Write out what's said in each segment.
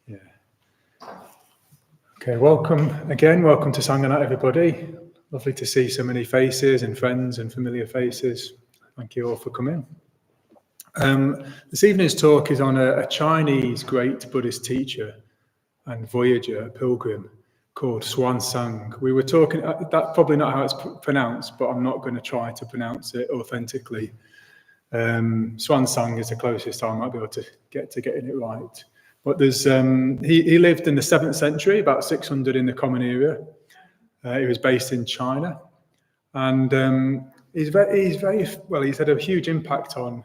Yeah. Okay, welcome again. Welcome to Sangha Night, everybody. Lovely to see so many faces and friends and familiar faces. Thank you all for coming. This evening's talk is on a Chinese great Buddhist teacher and voyager, a pilgrim, called Hsuan Tsang. We were talking, that's probably not how it's pronounced, but I'm not going to try to pronounce it authentically. Hsuan Tsang is the closest I might be able to getting it right. But there's he lived in the 7th century, about 600 in the Common Era. He was based in China, and he's had a huge impact on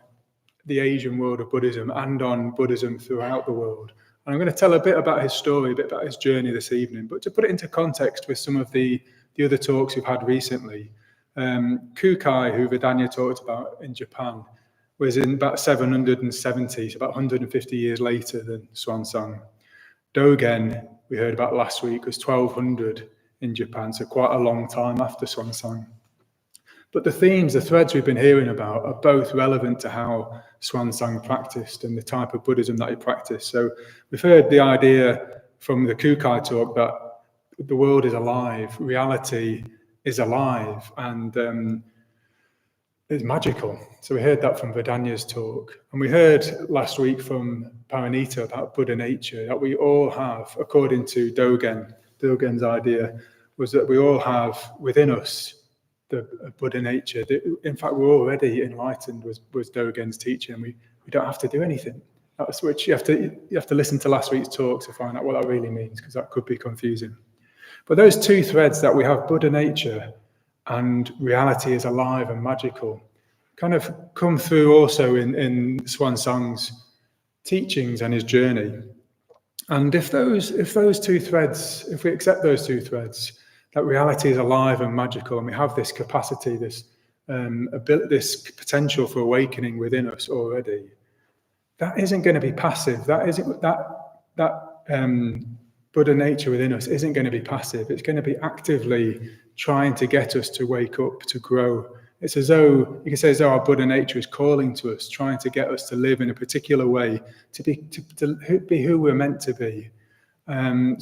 the Asian world of Buddhism and on Buddhism throughout the world. And I'm going to tell a bit about his story, a bit about his journey this evening. But to put it into context with some of the other talks we've had recently, Kukai, who Vidanya talked about in Japan, was in about 770, so about 150 years later than Hsuan Tsang. Dogen, we heard about last week, was 1200 in Japan, so quite a long time after Hsuan Tsang. But the themes, the threads we've been hearing about are both relevant to how Hsuan Tsang practiced and the type of Buddhism that he practiced. So we've heard the idea from the Kukai talk that the world is alive, reality is alive, and it's magical. So we heard that from Vidanya's talk. And we heard last week from Paranita about Buddha nature, that we all have, according to Dogen's idea, was that we all have within us the Buddha nature. In fact, we're already enlightened, was Dogen's teaching, and we don't have to do anything. That's which you have to listen to last week's talk to find out what that really means, because that could be confusing. But those two threads, that we have Buddha nature and reality is alive and magical, kind of come through also in Hsuan Tsang's teachings and his journey. And if those two threads, if we accept those two threads, that reality is alive and magical, and we have this capacity, this potential for awakening within us already, that isn't going to be passive. That Buddha nature within us isn't going to be passive. It's going to be actively trying to get us to wake up, to grow. It's as though, you can say, as though our Buddha nature is calling to us, trying to get us to live in a particular way, to be who we're meant to be. And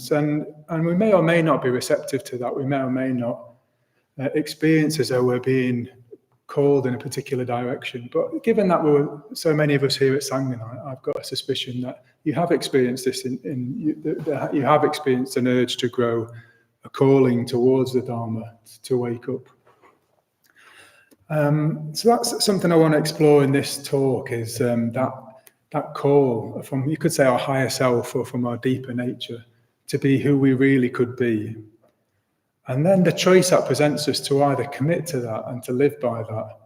we may or may not be receptive to that. We may or may not experience as though we're being called in a particular direction. But given that we're so many of us here at Sangha Night, I've got a suspicion that you have experienced this. You have experienced an urge to grow, a calling towards the Dharma, to wake up. So that's something I want to explore in this talk, is that call from, you could say, our higher self, or from our deeper nature, to be who we really could be. And then the choice that presents us to either commit to that and to live by that,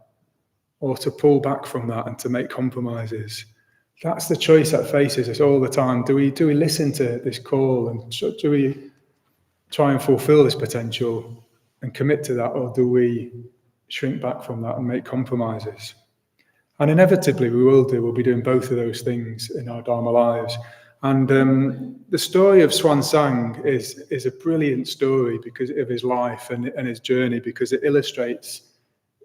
or to pull back from that and to make compromises. That's the choice that faces us all the time. Do we listen to this call, and do we try and fulfill this potential and commit to that, or do we shrink back from that and make compromises? And inevitably we'll be doing both of those things in our Dharma lives. And the story of Hsuan Tsang is a brilliant story because of his life and his journey, because it illustrates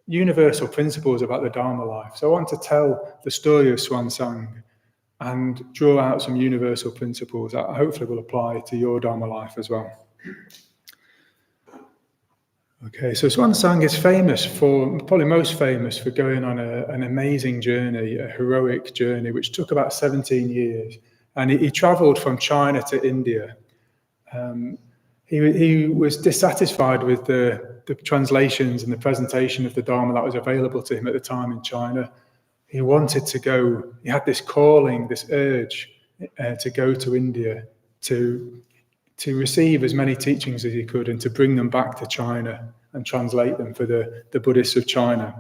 universal principles about the Dharma life. So I want to tell the story of Hsuan Tsang and draw out some universal principles that hopefully will apply to your Dharma life as well. Okay, so Hsuan Tsang is probably most famous for going on an amazing journey, a heroic journey, which took about 17 years. And he travelled from China to India. He was dissatisfied with the translations and the presentation of the Dharma that was available to him at the time in China. He wanted to go, he had this calling, this urge to go to India, to receive as many teachings as he could and to bring them back to China and translate them for the Buddhists of China.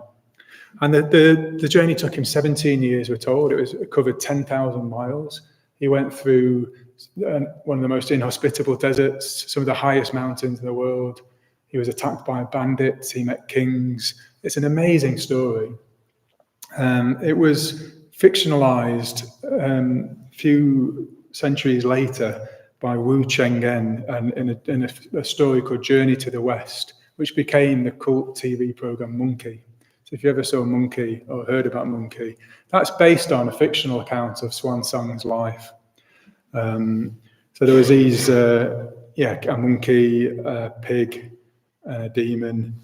And the journey took him 17 years, we're told. It covered 10,000 miles. He went through one of the most inhospitable deserts, some of the highest mountains in the world. He was attacked by bandits. He met kings. It's an amazing story. It was fictionalized a few centuries later by Wu Chenggen, and in a story called Journey to the West, which became the cult TV program Monkey. So if you ever saw Monkey or heard about Monkey, that's based on a fictional account of Hsuan Tsang's life. So there was these, a monkey, a pig, and a demon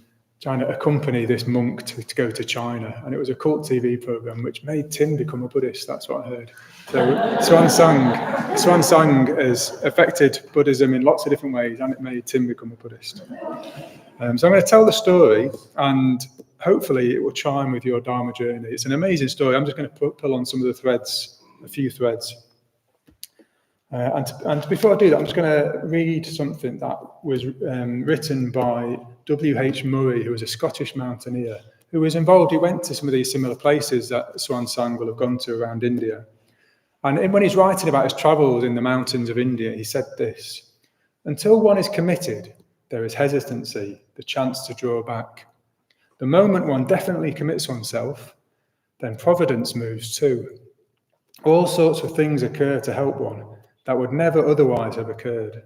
trying to accompany this monk to go to China. And it was a cult TV program which made Tim become a Buddhist, that's what I heard. So Hsuan Tsang has affected Buddhism in lots of different ways, and it made Tim become a Buddhist. So I'm going to tell the story, and hopefully it will chime with your Dharma journey. It's an amazing story. I'm just going to pull on some of the threads, a few threads. And before I do that, I'm just going to read something that was written by W.H. Murray, who was a Scottish mountaineer, who was involved. He went to some of these similar places that Hsuan Tsang will have gone to around India. And when he's writing about his travels in the mountains of India, he said this: "Until one is committed, there is hesitancy, the chance to draw back. The moment one definitely commits oneself, then providence moves too. All sorts of things occur to help one that would never otherwise have occurred.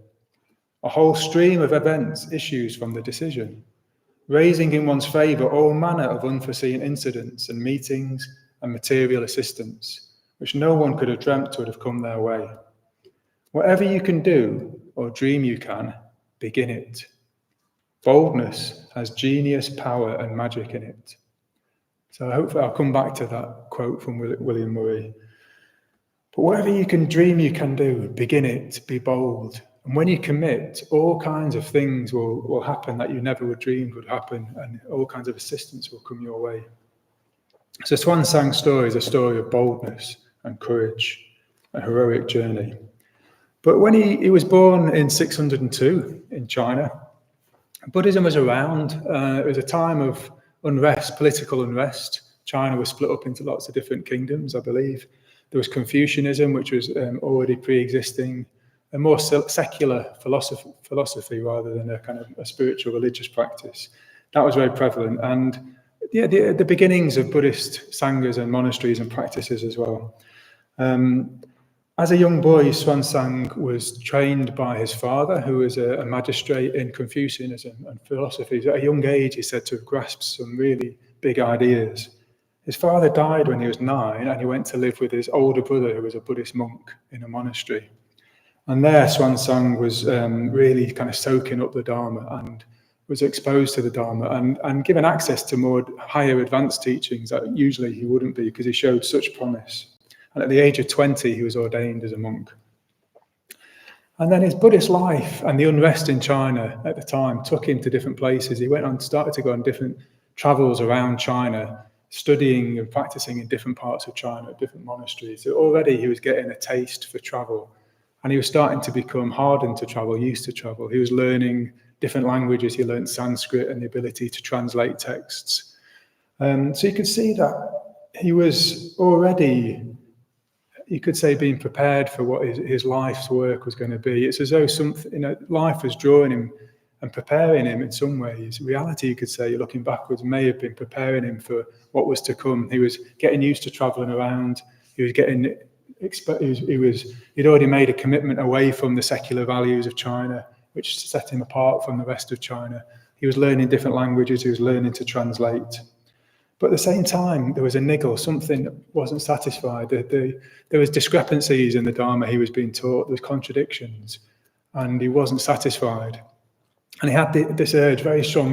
A whole stream of events issues from the decision, raising in one's favour all manner of unforeseen incidents and meetings and material assistance, which no one could have dreamt would have come their way. Whatever you can do, or dream you can, begin it. Boldness has genius, power, and magic in it." So hopefully I'll come back to that quote from William Murray. But whatever you can dream you can do, begin it, be bold. And when you commit, all kinds of things will happen that you never would dream would happen, and all kinds of assistance will come your way. So Hsuan Tsang's story is a story of boldness and courage, a heroic journey. But when he was born in 602 in China, Buddhism was around. It was a time of unrest, political unrest. China was split up into lots of different kingdoms, I believe. There was Confucianism, which was already pre-existing, a more secular philosophy rather than a kind of a spiritual religious practice. That was very prevalent. And the beginnings of Buddhist sanghas and monasteries and practices as well. As a young boy, Hsuan Tsang was trained by his father, who was a magistrate in Confucianism and philosophy. At a young age, he said to have grasped some really big ideas. His father died when he was 9, and he went to live with his older brother, who was a Buddhist monk in a monastery. And there, Hsuan Tsang was really kind of soaking up the Dharma and was exposed to the Dharma and given access to more higher advanced teachings that usually he wouldn't be, because he showed such promise. And at the age of 20, he was ordained as a monk. And then his Buddhist life and the unrest in China at the time took him to different places. He started to go on different travels around China, studying and practicing in different parts of China, different monasteries. So already he was getting a taste for travel, and he was starting to become hardened to travel, used to travel. He was learning different languages. He learned Sanskrit and the ability to translate texts. So you could see that he was already, you could say, being prepared for what his life's work was going to be. It's as though something, life was drawing him and preparing him in some ways. Reality, you could say, looking backwards, may have been preparing him for what was to come. He was getting used to traveling around. He was getting, he'd already made a commitment away from the secular values of China, which set him apart from the rest of China. He was learning different languages. He was learning to translate. But at the same time, there was a niggle. Something wasn't satisfied. There was discrepancies in the Dharma he was being taught. There was contradictions, and he wasn't satisfied. And he had this urge, very strong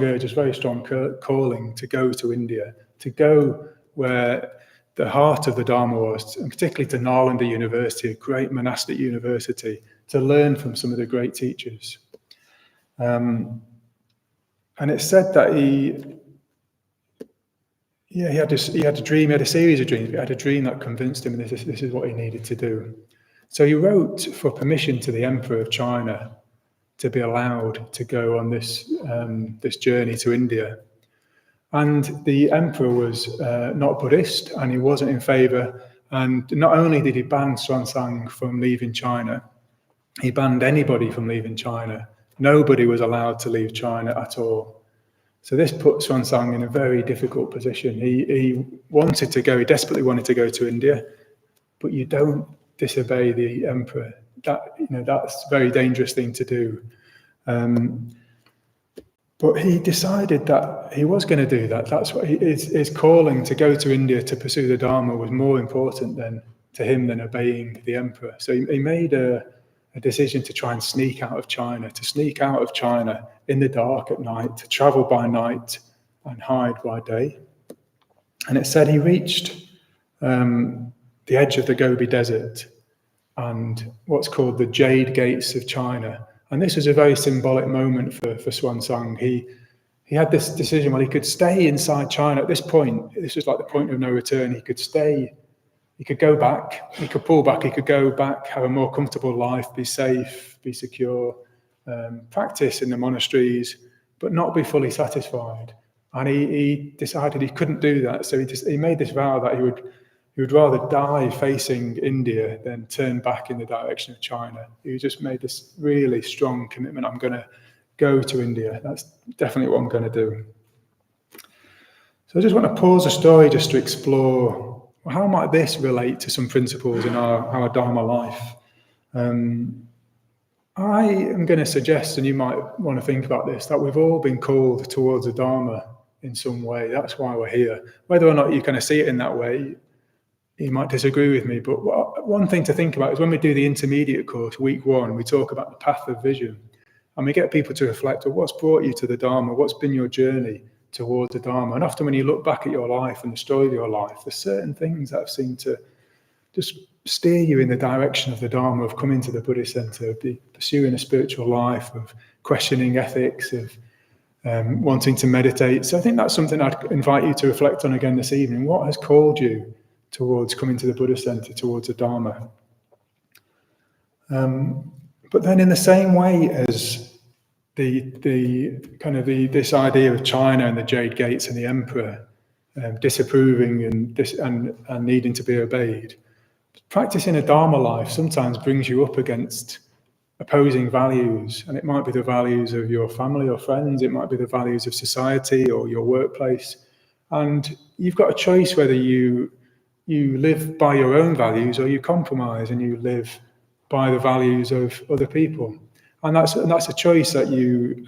calling to go to India, to go where the heart of the Dharma was, and particularly to Nalanda University, a great monastic university, to learn from some of the great teachers. And it's said that he had a dream, he had a series of dreams, but he had a dream that convinced him this is what he needed to do. So he wrote for permission to the Emperor of China to be allowed to go on this journey to India. And the Emperor was not Buddhist, and he wasn't in favour. And not only did he ban Hsuan Tsang from leaving China, he banned anybody from leaving China. Nobody was allowed to leave China at all. So this put Hsuan Tsang in a very difficult position. He wanted to go, he desperately wanted to go to India, but you don't disobey the emperor. That's a very dangerous thing to do. But he decided that he was going to do that. That's what his calling to go to India to pursue the Dharma was more important to him than obeying the emperor. So he made a a decision to try and sneak out of China in the dark at night, to travel by night and hide by day. And it said he reached the edge of the Gobi Desert and what's called the Jade Gates of China. And this was a very symbolic moment for Hsuan Tsang. He had this decision, well, he could stay inside China at this point. This was like the point of no return. He could stay, he could go back, he could pull back, he could go back, have a more comfortable life, be safe, be secure, practice in the monasteries, but not be fully satisfied. And he decided he couldn't do that. So he made this vow that he would rather die facing India than turn back in the direction of China. He just made this really strong commitment. I'm going to go to India. That's definitely what I'm going to do. So I just want to pause the story just to explore, well, how might this relate to some principles in our Dharma life? I am going to suggest, and you might want to think about this, that we've all been called towards the Dharma in some way. That's why we're here. Whether or not you kind of see it in that way, you might disagree with me, but one thing to think about is when we do the intermediate course, week 1, we talk about the path of vision. And we get people to reflect on what's brought you to the Dharma, what's been your journey towards the Dharma. And often when you look back at your life and the story of your life, there's certain things that have seemed to just steer you in the direction of the Dharma, of coming to the Buddhist center, of pursuing a spiritual life, of questioning ethics, of wanting to meditate. So I think that's something I'd invite you to reflect on again this evening. What has called you towards coming to the Buddhist center, towards the Dharma? But then in the same way as this idea of China and the Jade Gates and the emperor disapproving and needing to be obeyed, practicing a Dharma life sometimes brings you up against opposing values, and it might be the values of your family or friends, it might be the values of society or your workplace, and you've got a choice whether you live by your own values or you compromise and you live by the values of other people. And that's a choice that you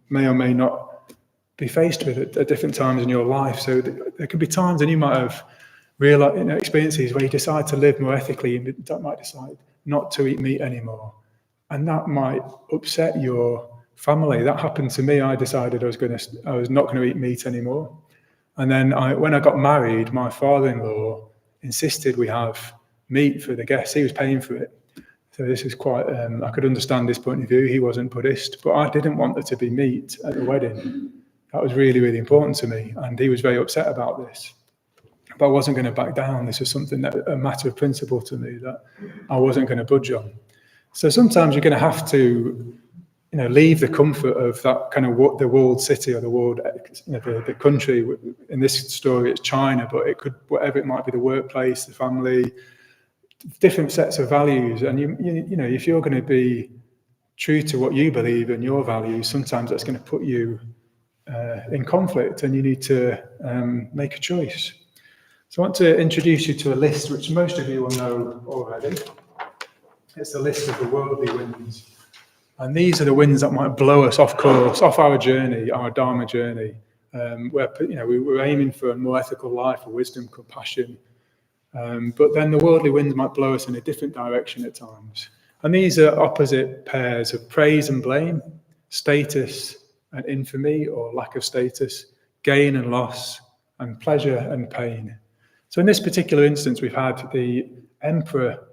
may or may not be faced with at different times in your life. So there could be times, and you might have experiences where you decide to live more ethically, and that might decide not to eat meat anymore, and that might upset your family. That happened to me. I decided I was not going to eat meat anymore, and then when I got married, my father-in-law insisted we have meat for the guests. He was paying for it. So this is quite, I could understand this point of view. He wasn't Buddhist, but I didn't want there to be meat at the wedding. That was really, really important to me. And he was very upset about this. But I wasn't going to back down. This was something a matter of principle to me that I wasn't going to budge on. So sometimes you're going to have to, leave the comfort of that kind of the walled city or the walled, the country. In this story, it's China, but it could, whatever it might be, the workplace, the family, different sets of values. And if you're going to be true to what you believe and your values, sometimes that's going to put you in conflict, and you need to make a choice. So I want to introduce you to a list which most of you will know already. It's a list of the worldly winds, and these are the winds that might blow us off course, off our journey, our Dharma journey, where we're aiming for a more ethical life, for wisdom, compassion. But then the worldly winds might blow us in a different direction at times. And these are opposite pairs of praise and blame, status and infamy or lack of status, gain and loss, and pleasure and pain. So in this particular instance, we've had the Emperor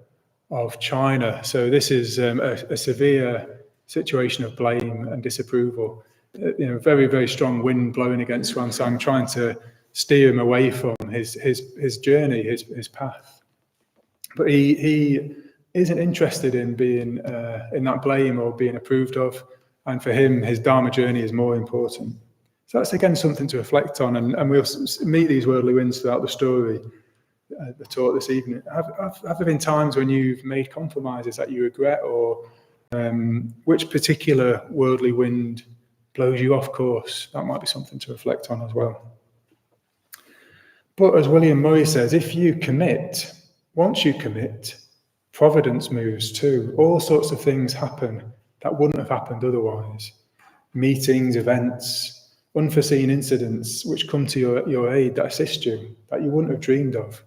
of China. So this is a severe situation of blame and disapproval. Very, very strong wind blowing against Hsuan Tsang, trying to steer him away from his journey, his path. But he isn't interested in being in that blame or being approved of. And for him, his Dharma journey is more important. So that's again something to reflect on. And we'll meet these worldly winds throughout the story, the talk this evening. Have there been times when you've made compromises that you regret, or which particular worldly wind blows you off course? That might be something to reflect on as well. But as William Murray says, once you commit, providence moves too. All sorts of things happen that wouldn't have happened otherwise. Meetings, events, unforeseen incidents which come to your aid, that assist you, that you wouldn't have dreamed of.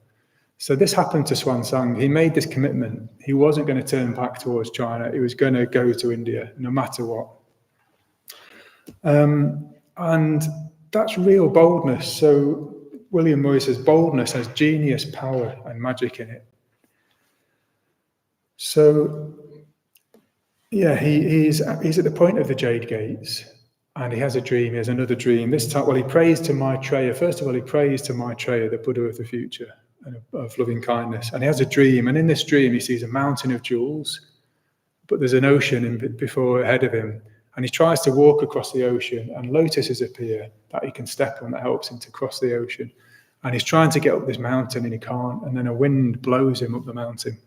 So this happened to Hsuan Tsang. He made this commitment. He wasn't going to turn back towards China. He was going to go to India, no matter what. And that's real boldness. So William Murray says boldness has genius, power, and magic in it. So, yeah, he's at the point of the Jade Gates, and he has a dream. He has another dream. This time, well, he prays to Maitreya. First of all, he prays to Maitreya, the Buddha of the future, and of loving kindness. And he has a dream, and in this dream, he sees a mountain of jewels, but there's an ocean ahead of him. And he tries to walk across the ocean, and lotuses appear that he can step on that helps him to cross the ocean. And he's trying to get up this mountain, and he can't. And then a wind blows him up the mountain.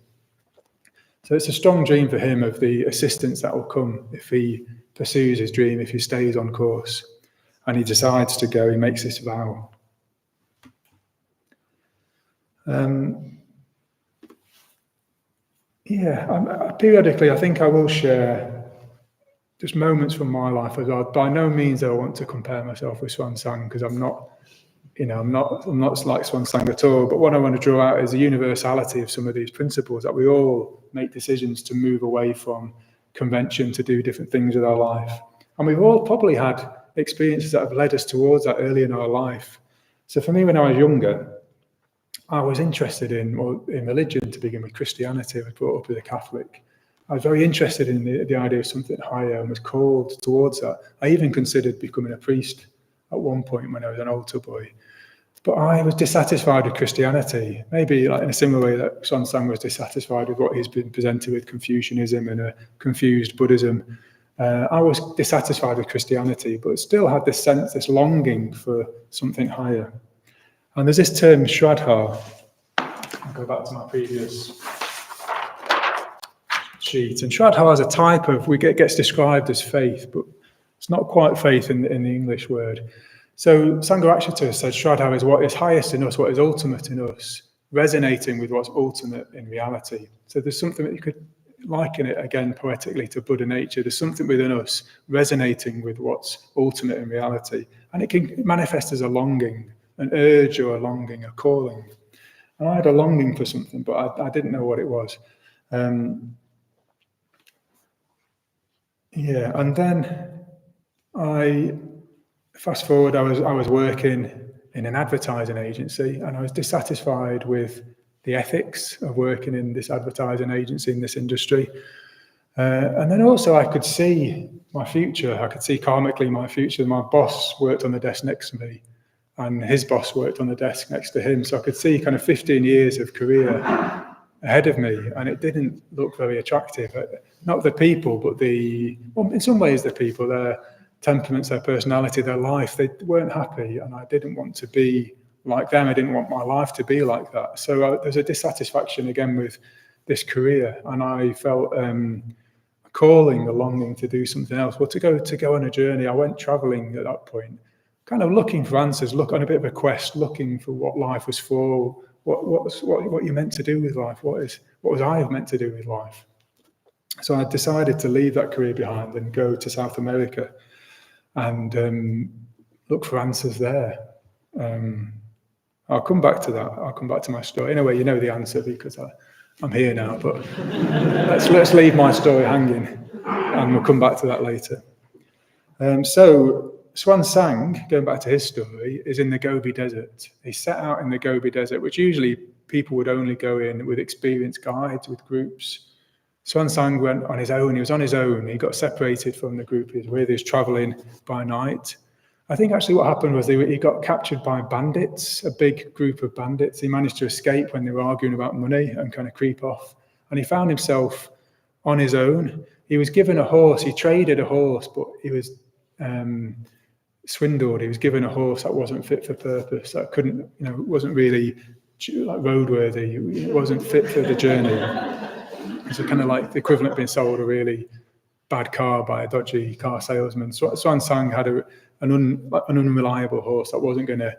So it's a strong dream for him of the assistance that will come if he pursues his dream, if he stays on course. And he decides to go, he makes this vow. Periodically, I think I will share just moments from my life as well. By no means do I want to compare myself with Hsuan Tsang, because I'm not like Hsuan Tsang at all. But what I want to draw out is the universality of some of these principles, that we all make decisions to move away from convention, to do different things with our life. And we've all probably had experiences that have led us towards that early in our life. So for me, when I was younger, I was interested in religion to begin with, Christianity. I was brought up as a Catholic. I was very interested in the idea of something higher and was called towards that. I even considered becoming a priest at one point when I was an altar boy. But I was dissatisfied with Christianity, maybe like in a similar way that Hsuan Tsang was dissatisfied with what he's been presented with, Confucianism and a confused Buddhism. I was dissatisfied with Christianity, but still had this sense, this longing for something higher. And there's this term, Shraddha. I'll go back to my previous sheet. And Shraddha is a type of, gets described as faith, but it's not quite faith in the English word. So Sangha said Shraddha is what is highest in us, what is ultimate in us, resonating with what's ultimate in reality. So there's something that you could liken it again poetically to Buddha nature. There's something within us resonating with what's ultimate in reality. And it can manifest as a longing, an urge or a longing, a calling. And I had a longing for something, but I didn't know what it was. And then fast forward, I was working in an advertising agency, and I was dissatisfied with the ethics of working in this advertising agency, in this industry. And then also I could see my future. I could see karmically my future. My boss worked on the desk next to me, and his boss worked on the desk next to him. So I could see kind of 15 years of career ahead of me, and it didn't look very attractive. Not the people, but in some ways the people, their temperaments, their personality, their life, they weren't happy, and I didn't want to be like them. I didn't want my life to be like that. So there's a dissatisfaction again with this career, and I felt a calling, a longing to do something else. Well, to go on a journey. I went traveling at that point, kind of looking for answers, on a bit of a quest, looking for what life was for, what you're meant to do with life, what was I meant to do with life. So I decided to leave that career behind and go to South America and look for answers there. I'll come back to that. I'll come back to my story. Anyway, you know the answer because I'm here now, but let's leave my story hanging, and we'll come back to that later. So Hsuan Tsang, going back to his story, is in the Gobi Desert. He set out in the Gobi Desert, which usually people would only go in with experienced guides, with groups. Hsuan Tsang went on his own. He was on his own. He got separated from the group he was with. He was traveling by night. I think actually what happened was he got captured by bandits, a big group of bandits. He managed to escape when they were arguing about money and kind of creep off. And he found himself on his own. He was given a horse. He traded a horse, but he was swindled. He was given a horse that wasn't fit for purpose, that wasn't really like roadworthy. It wasn't fit for the journey. So kind of like the equivalent of being sold a really bad car by a dodgy car salesman. So Hsuan Tsang had an unreliable horse that wasn't going to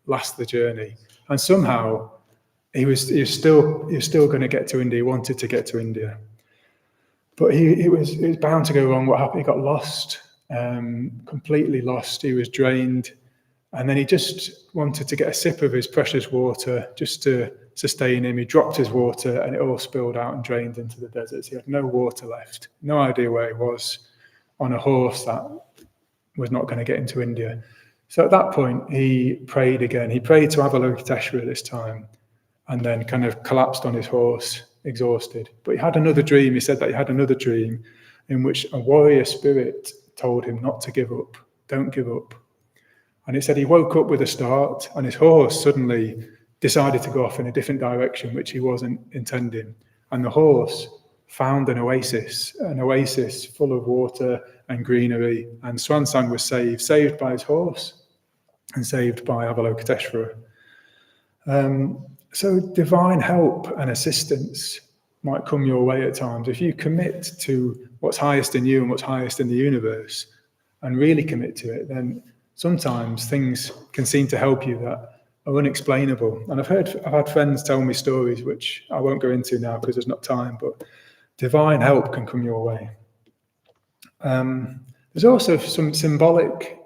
last the journey. And somehow he was still going to get to India. He wanted to get to India. But it was bound to go wrong. What happened? He got lost, completely lost. He was drained. And then he just wanted to get a sip of his precious water, just to sustain him. He dropped his water and it all spilled out and drained into the desert. So he had no water left, no idea where he was, on a horse that was not going to get into India. So at that point, he prayed again. He prayed to Avalokiteshvara this time, and then kind of collapsed on his horse, exhausted. But he had another dream. He said that he had another dream in which a warrior spirit told him not to give up. Don't give up. And it said he woke up with a start, and his horse suddenly decided to go off in a different direction, which he wasn't intending. And the horse found an oasis full of water and greenery. And Hsuan Tsang was saved by his horse and saved by Avalokiteshvara. So divine help and assistance might come your way at times. If you commit to what's highest in you and what's highest in the universe and really commit to it, then sometimes things can seem to help you that are unexplainable. And I've had friends tell me stories, which I won't go into now because there's not time, but divine help can come your way. There's also some symbolic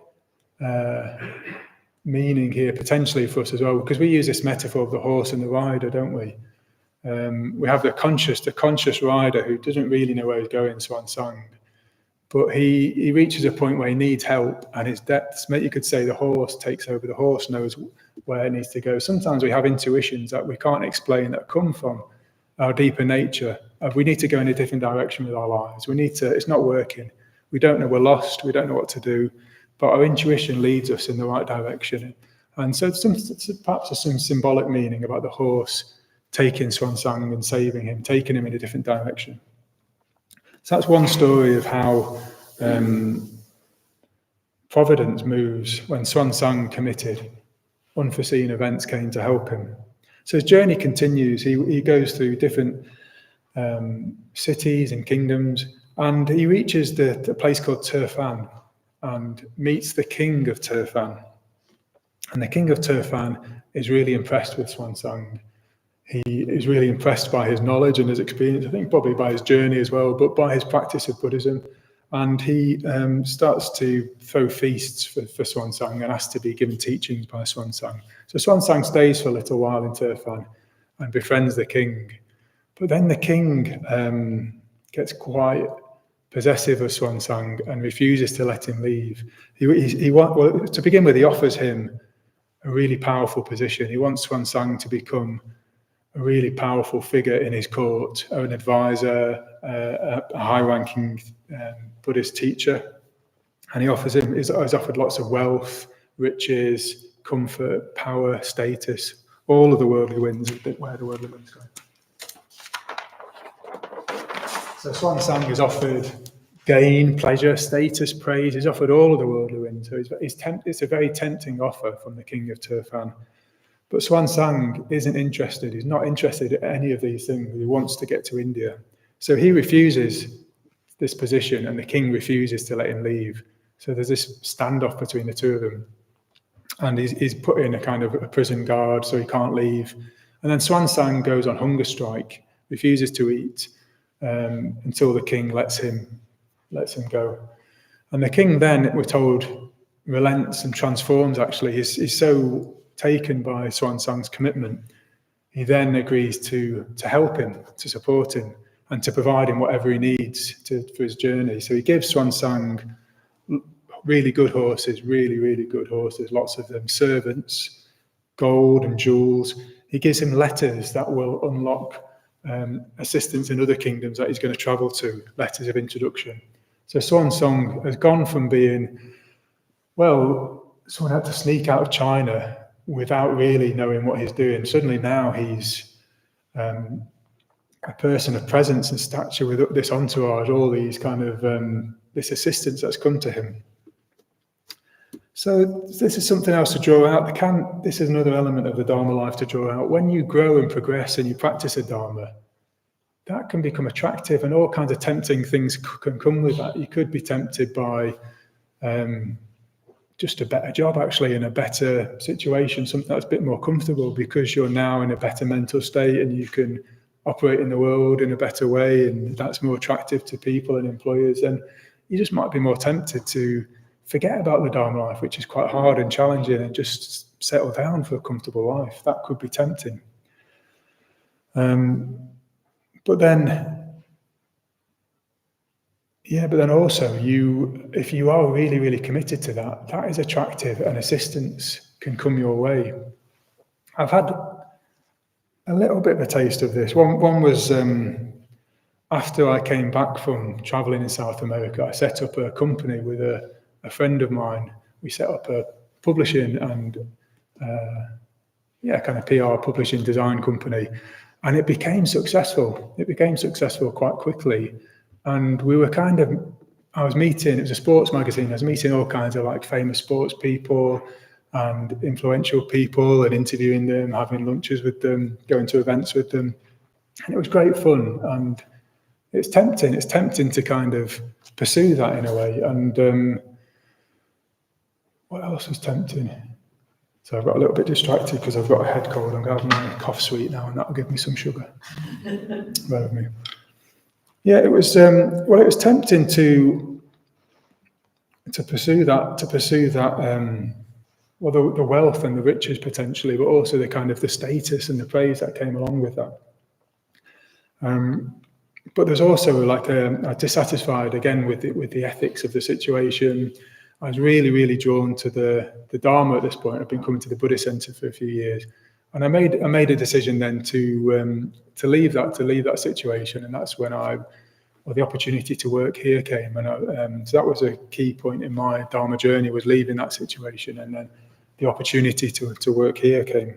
meaning here potentially for us as well, because we use this metaphor of the horse and the rider, don't we? We have the conscious rider who doesn't really know where he's going, Hsuan Tsang, but he reaches a point where he needs help, and his depths, you could say the horse takes over. The horse knows where it needs to go. Sometimes we have intuitions that we can't explain that come from our deeper nature. We need to go in a different direction with our lives. It's not working. We don't know, we're lost, we don't know what to do, but our intuition leads us in the right direction. And so perhaps there's some symbolic meaning about the horse taking Hsuan Tsang and saving him, taking him in a different direction. So that's one story of how providence moves. When Hsuan Tsang committed, unforeseen events came to help him. So his journey continues. He goes through different cities and kingdoms, and he reaches the place called Turfan and meets the king of Turfan. And the king of Turfan is really impressed with Hsuan Tsang. He is really impressed by his knowledge and his experience, I think probably by his journey as well, but by his practice of Buddhism. And he starts to throw feasts for Hsuan Tsang and asks to be given teachings by Hsuan Tsang. So Hsuan Tsang stays for a little while in Turfan and befriends the king. But then the king gets quite possessive of Hsuan Tsang and refuses to let him leave. To begin with, he offers him a really powerful position. He wants Hsuan Tsang to become a really powerful figure in his court, an advisor, a high-ranking Buddhist teacher. And he's offered lots of wealth, riches, comfort, power, status, all of the worldly winds, where the worldly winds go. So Hsuan Tsang is offered gain, pleasure, status, praise. He's offered all of the worldly winds. So it's a very tempting offer from the king of Turfan. But Hsuan Tsang isn't interested. He's not interested in any of these things. He wants to get to India. So he refuses this position, and the king refuses to let him leave. So there's this standoff between the two of them. And he's put in a kind of a prison guard, so he can't leave. And then Hsuan Tsang goes on hunger strike, refuses to eat until the king lets him go. And the king then, we're told, relents and transforms, actually. He's so taken by Hsuan Tsang's commitment, he then agrees to help him, to support him, and to provide him whatever he needs for his journey. So he gives Hsuan Tsang really good horses, really, really good horses, lots of them, servants, gold and jewels. He gives him letters that will unlock assistance in other kingdoms that he's going to travel to, letters of introduction. So Hsuan Tsang has gone from being, someone had to sneak out of China without really knowing what he's doing. Suddenly now he's a person of presence and stature with this entourage, all these kind of, this assistance that's come to him. So this is something else to draw out. This is another element of the Dharma life to draw out. When you grow and progress and you practice a Dharma, that can become attractive, and all kinds of tempting things can come with that. You could be tempted by just a better job, actually, in a better situation, something that's a bit more comfortable because you're now in a better mental state and you can operate in the world in a better way, and that's more attractive to people and employers. And you just might be more tempted to forget about the Dharma life, which is quite hard and challenging, and just settle down for a comfortable life. That could be tempting. But then also if you are really, really committed to that, that is attractive, and assistance can come your way. I've had a little bit of a taste of this. One was after I came back from traveling in South America, I set up a company with a friend of mine. We set up a publishing and kind of PR publishing design company, and it became successful. It became successful quite quickly. And we were I was meeting, it was a sports magazine, I was meeting all kinds of like famous sports people and influential people and interviewing them, having lunches with them, going to events with them. And it was great fun. And it's tempting to kind of pursue that in a way. And what else was tempting? So I've got a little bit distracted because I've got a head cold. I'm going to have my cough sweet now, and that'll give me some sugar. Bear with me. Yeah, it was tempting to pursue that, the wealth and the riches potentially, but also the kind of the status and the praise that came along with that. But there's also like a dissatisfied again with the ethics of the situation. I was really, really drawn to the Dharma at this point. I've been coming to the Buddhist Center for a few years, and I made a decision then to leave that situation, and that's when the opportunity to work here came, and so that was a key point in my Dharma journey, was leaving that situation, and then the opportunity to work here came.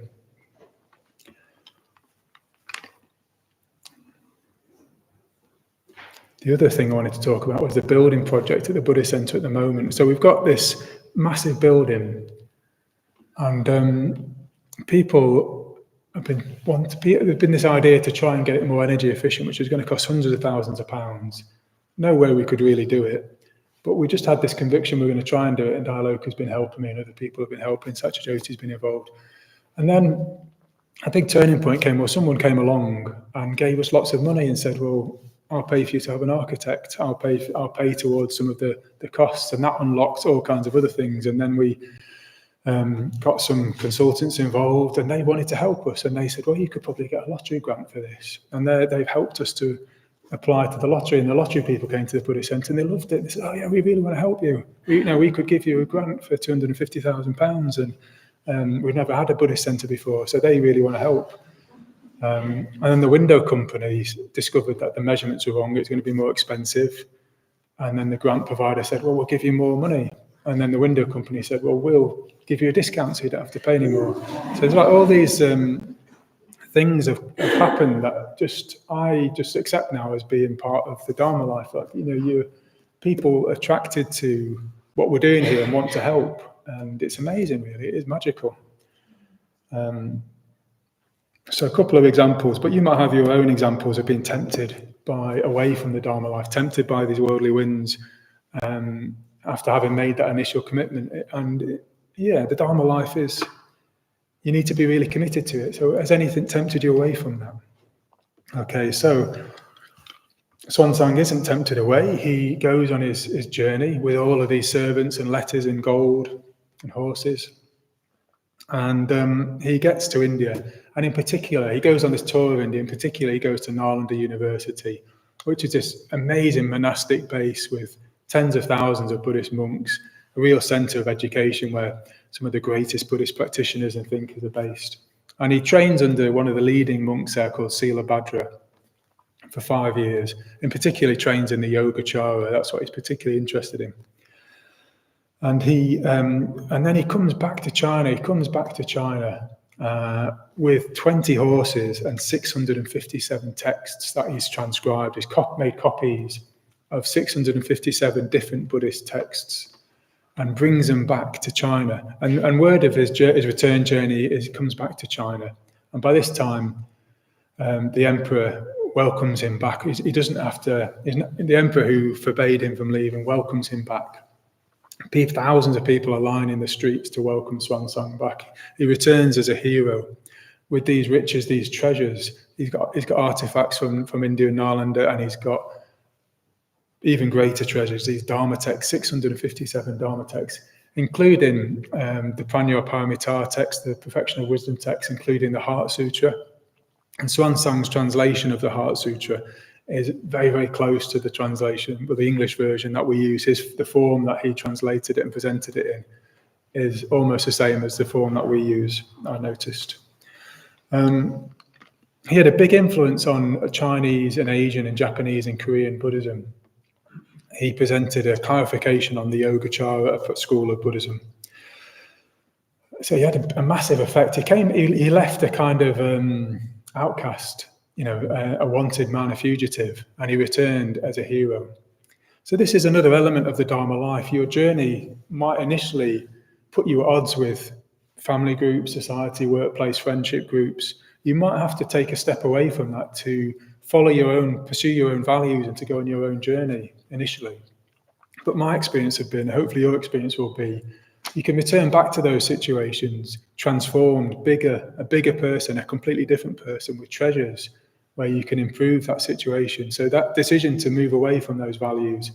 The other thing I wanted to talk about was the building project at the Buddhist Center at the moment. So we've got this massive building, and people there's been this idea to try and get it more energy efficient, which is going to cost hundreds of thousands of pounds. No way we could really do it, but we just had this conviction we're going to try and do it, and Dialogue has been helping me, and other people have been helping. Satyajyoti's been involved. And then a big turning point came where someone came along and gave us lots of money and said, well, I'll pay for you to have an architect. I'll pay towards some of the costs, and that unlocked all kinds of other things. And then we got some consultants involved, and they wanted to help us. And they said, well, you could probably get a lottery grant for this. And they've helped us to apply to the lottery. And the lottery people came to the Buddhist Centre and they loved it. They said, oh yeah, we really want to help you. We could give you a grant for £250,000. And we've never had a Buddhist Centre before, so they really want to help. And then the window companies discovered that the measurements were wrong. It's going to be more expensive. And then the grant provider said, well, we'll give you more money. And then the window company said, well, we'll give you a discount so you don't have to pay anymore. So there's like all these things have happened that I just accept now as being part of the Dharma life. Like, you're people attracted to what we're doing here and want to help. And it's amazing, really. It is magical. So a couple of examples, but you might have your own examples of being tempted away from the Dharma life, tempted by these worldly winds after having made that initial commitment. And the Dharma life is, you need to be really committed to it. So has anything tempted you away from that? Okay, so Hsuan Tsang isn't tempted away. He goes on his journey with all of these servants and letters in gold and horses. And he gets to India. And in particular, he goes on this tour of India. In particular, he goes to Nalanda University, which is this amazing monastic base with tens of thousands of Buddhist monks, a real centre of education where some of the greatest Buddhist practitioners and thinkers are based. And he trains under one of the leading monks there called Sila Bhadra for 5 years. In particular, he trains in the Yogacara. That's what he's particularly interested in. And then he comes back to China. He comes back to China with 20 horses and 657 texts that he's transcribed. He's made copies of 657 different Buddhist texts and brings them back to China. And word of his return journey is he comes back to China. And by this time, the emperor welcomes him back. He doesn't have to. The emperor who forbade him from leaving welcomes him back. Thousands of people are lining the streets to welcome Hsuan Tsang back. He returns as a hero with these riches, these treasures. He's got artifacts from India and Nalanda, and he's got even greater treasures, these Dharma texts, 657 Dharma texts, including the Prajna Paramita text, the Perfection of Wisdom text, including the Heart Sutra. And Hsuan Tsang's translation of the Heart Sutra is very, very close to the translation, but the English version that we use, the form that he translated it and presented it in, is almost the same as the form that we use, I noticed. He had a big influence on Chinese and Asian and Japanese and Korean Buddhism. He presented a clarification on the Yogacara school of Buddhism. So he had a massive effect. He left a kind of outcast, a wanted man, a fugitive, and he returned as a hero. So this is another element of the Dharma life. Your journey might initially put you at odds with family groups, society, workplace, friendship groups. You might have to take a step away from that to pursue your own values and to go on your own journey initially. But my experience has been, hopefully your experience will be, you can return back to those situations, transformed, a bigger person, a completely different person with treasures where you can improve that situation. So that decision to move away from those values,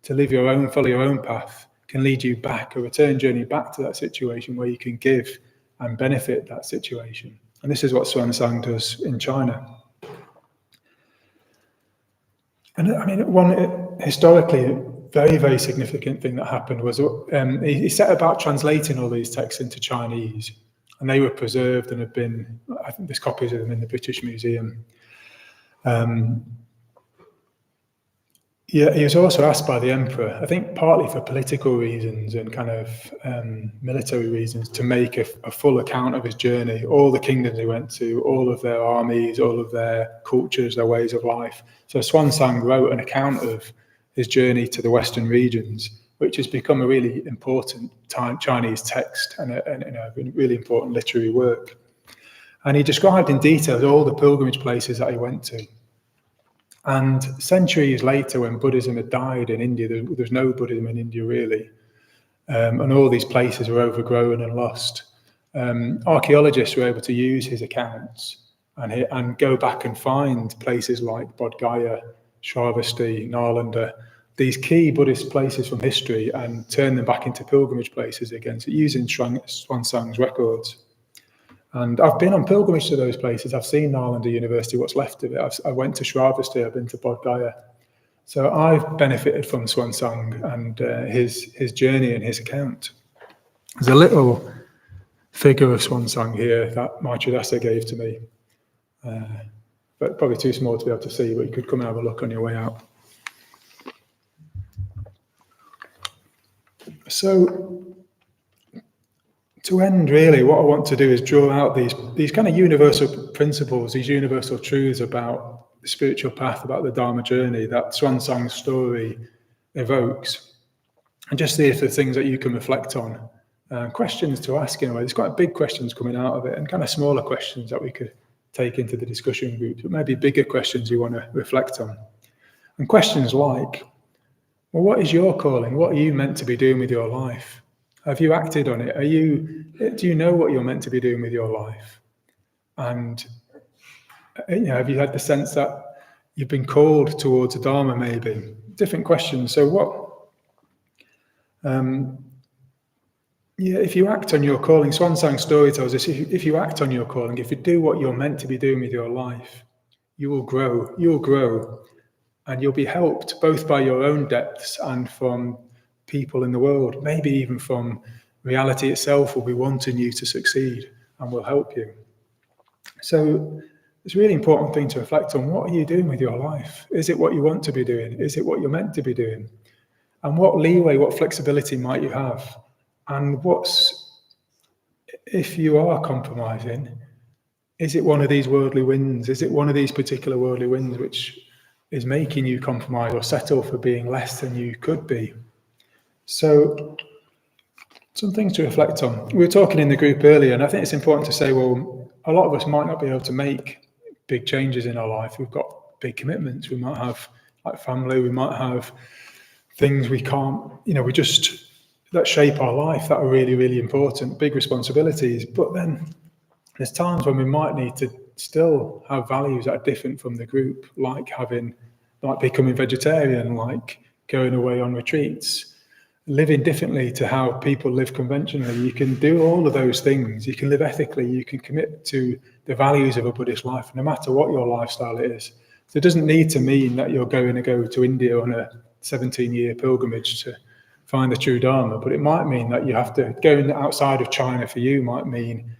to follow your own path, can lead you back, a return journey back to that situation where you can give and benefit that situation. And this is what Hsuan Tsang does in China. And I mean, one historically very, very significant thing that happened was he set about translating all these texts into Chinese, and they were preserved and have been, I think there's copies of them in the British Museum. He was also asked by the emperor, I think partly for political reasons and kind of military reasons, to make a full account of his journey, all the kingdoms he went to, all of their armies, all of their cultures, their ways of life. So Hsuan Tsang wrote an account of his journey to the Western regions, which has become a really important Chinese text and a really important literary work. And he described in detail all the pilgrimage places that he went to. And centuries later, when Buddhism had died in India, there's no Buddhism in India really, and all these places were overgrown and lost. Archaeologists were able to use his accounts and go back and find places like Bodh Gaya, Shravasti, Nalanda, these key Buddhist places from history, and turn them back into pilgrimage places again, so using Hsuan Tsang's records. And I've been on pilgrimage to those places. I've seen Nalanda University, what's left of it. I went to Shravasti, I've been to Bodh Gaya. So I've benefited from Hsuan Tsang and his journey and his account. There's a little figure of Hsuan Tsang here that Maitridasa gave to me, but probably too small to be able to see, but you could come and have a look on your way out. So to end, really, what I want to do is draw out these kind of universal principles, these universal truths about the spiritual path, about the Dharma journey that Hsuan Tsang's story evokes, and just see if there are things that you can reflect on, questions to ask in a way. There's quite big questions coming out of it, and kind of smaller questions that we could take into the discussion groups, but maybe bigger questions you want to reflect on. And questions like, well, what is your calling? What are you meant to be doing with your life? Have you acted on it? Do you know what you're meant to be doing with your life? And have you had the sense that you've been called towards a Dharma, maybe? Different questions. So if you act on your calling, Hsuan Tsang's story tells us, if you act on your calling, if you do what you're meant to be doing with your life, you will grow, and you'll be helped both by your own depths and from people in the world, maybe even from reality itself will be wanting you to succeed and will help you. So it's a really important thing to reflect on. What are you doing with your life? Is it what you want to be doing? Is it what you're meant to be doing? And what leeway, what flexibility might you have? And if you are compromising, is it one of these worldly winds? Is it one of these particular worldly winds which is making you compromise or settle for being less than you could be? So some things to reflect on. We were talking in the group earlier, and I think it's important to say, well, a lot of us might not be able to make big changes in our life. We've got big commitments. We might have like family, we might have things we can't, that shape our life that are really, really important, big responsibilities. But then there's times when we might need to still have values that are different from the group, like becoming vegetarian, like going away on retreats, living differently to how people live conventionally. You can do all of those things. You can live ethically. You can commit to the values of a Buddhist life, no matter what your lifestyle is. So it doesn't need to mean that you're going to go to India on a 17-year pilgrimage to find the true Dharma, but it might mean that you have to, going outside of China for you might mean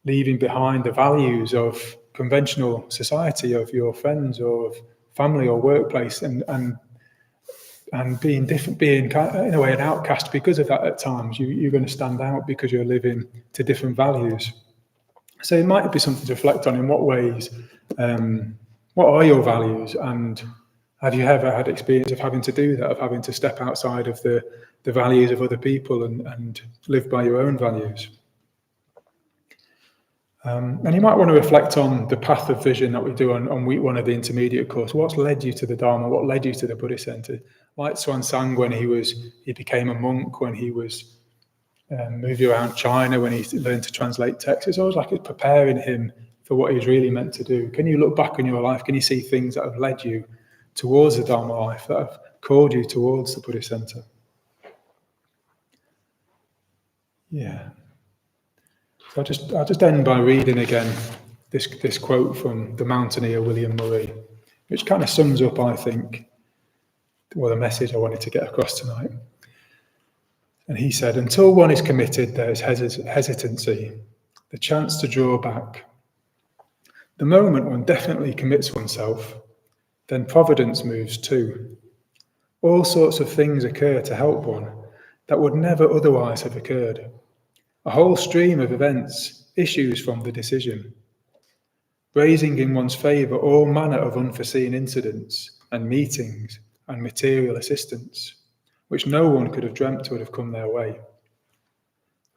leaving behind the values of conventional society, of your friends or of family or workplace, and being different, being in a way an outcast because of that at times. You're going to stand out because you're living to different values. So it might be something to reflect on. In what ways, what are your values, and have you ever had experience of having to do that, of having to step outside of the values of other people and live by your own values? And you might want to reflect on the path of vision that we do on week 1 of the intermediate course. What's led you to the Dharma? What led you to the Buddhist Center? Like Hsuan Tsang, when he became a monk, when he was moving around China, when he learned to translate texts, it's always like it's preparing him for what he was really meant to do. Can you look back on your life? Can you see things that have led you towards the Dharma life, that have called you towards the Buddhist Center? Yeah. So I'll just end by reading again this quote from the mountaineer William Murray, which kind of sums up, I think, the message I wanted to get across tonight. And he said, "Until one is committed, there is hesitancy, the chance to draw back. The moment one definitely commits oneself, then providence moves too. All sorts of things occur to help one that would never otherwise have occurred. A whole stream of events issues from the decision, raising in one's favour all manner of unforeseen incidents and meetings and material assistance, which no one could have dreamt would have come their way.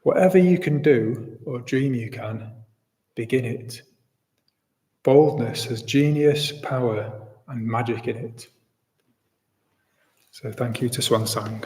Whatever you can do or dream you can, begin it. Boldness has genius, power, and magic in it." So thank you to Hsuan Tsang.